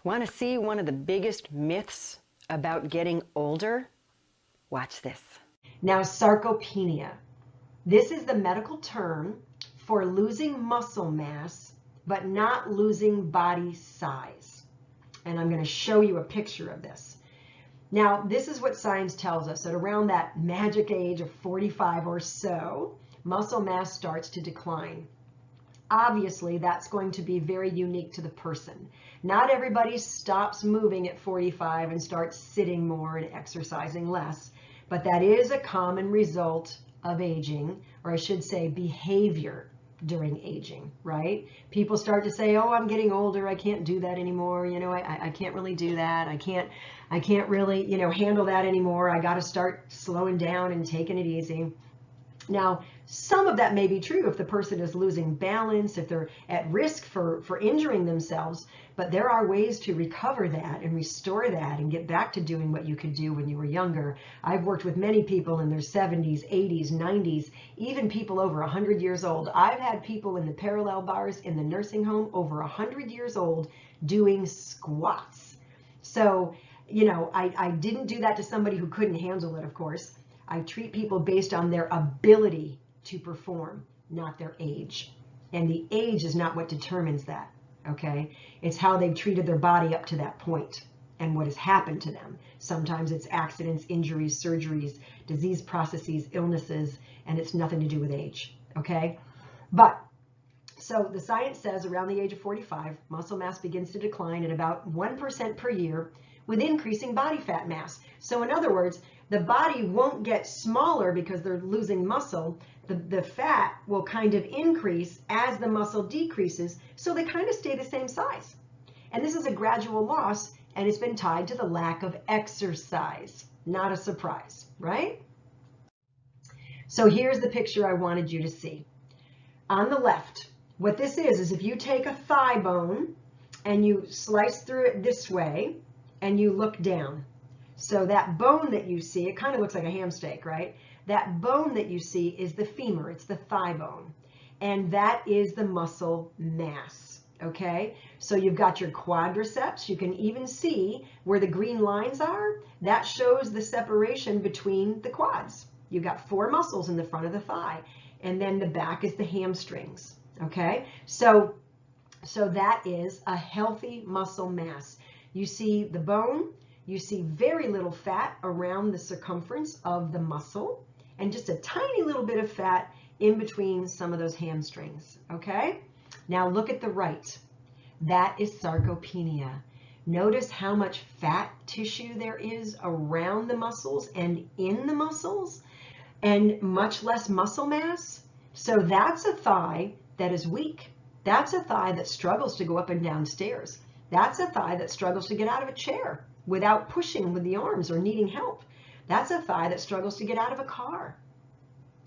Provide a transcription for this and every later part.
Want to see one of the biggest myths about getting older? Watch this. Now, sarcopenia. This is the medical term for losing muscle mass, but not losing body size. And I'm going to show you a picture of this. Now, this is what science tells us, that around that magic age of 45 or so, muscle mass starts to decline. Obviously, that's going to be very unique to the person. Not everybody stops moving at 45 and starts sitting more and exercising less, but that is a common result of aging, or I should say behavior during aging, right? People start to say, oh, I'm getting older, I can't do that anymore, you know, I can't really do that, I can't really, you know, handle that anymore, I got to start slowing down and taking it easy. Now, some of that may be true if the person is losing balance, if they're at risk for injuring themselves, but there are ways to recover that and restore that and get back to doing what you could do when you were younger. I've worked with many people in their 70s, 80s, 90s, even people over 100 years old. I've had people in the parallel bars in the nursing home over 100 years old doing squats. So, you know, I didn't do that to somebody who couldn't handle it, of course. I treat people based on their ability to perform, not their age. And the age is not what determines that, okay? It's how they've treated their body up to that point and what has happened to them. Sometimes it's accidents, injuries, surgeries, disease processes, illnesses, and it's nothing to do with age, okay? But, so the science says around the age of 45, muscle mass begins to decline at about 1% per year with increasing body fat mass. So in other words, the body won't get smaller because they're losing muscle. The fat will kind of increase as the muscle decreases, so they kind of stay the same size. And this is a gradual loss, and it's been tied to the lack of exercise. Not a surprise, right? So here's the picture I wanted you to see. On the left, what this is if you take a thigh bone and you slice through it this way and you look down. So that bone that you see, it kind of looks like a ham steak, right? That bone that you see is the femur, it's the thigh bone. And that is the muscle mass, okay? So you've got your quadriceps. You can even see where the green lines are. That shows the separation between the quads. You've got 4 muscles in the front of the thigh. And then the back is the hamstrings, okay? So that is a healthy muscle mass. You see the bone. You see very little fat around the circumference of the muscle and just a tiny little bit of fat in between some of those hamstrings, okay? Now look at the right. That is sarcopenia. Notice how much fat tissue there is around the muscles and in the muscles and much less muscle mass. So that's a thigh that is weak. That's a thigh that struggles to go up and down stairs. That's a thigh that struggles to get out of a chair without pushing with the arms or needing help. That's a thigh that struggles to get out of a car,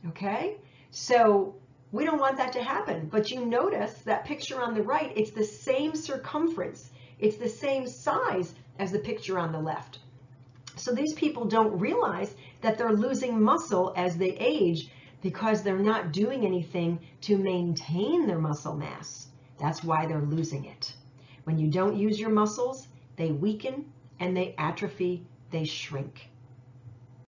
okay? So we don't want that to happen, but you notice that picture on the right, it's the same circumference. It's the same size as the picture on the left. So these people don't realize that they're losing muscle as they age because they're not doing anything to maintain their muscle mass. That's why they're losing it. When you don't use your muscles, they weaken and they atrophy, they shrink.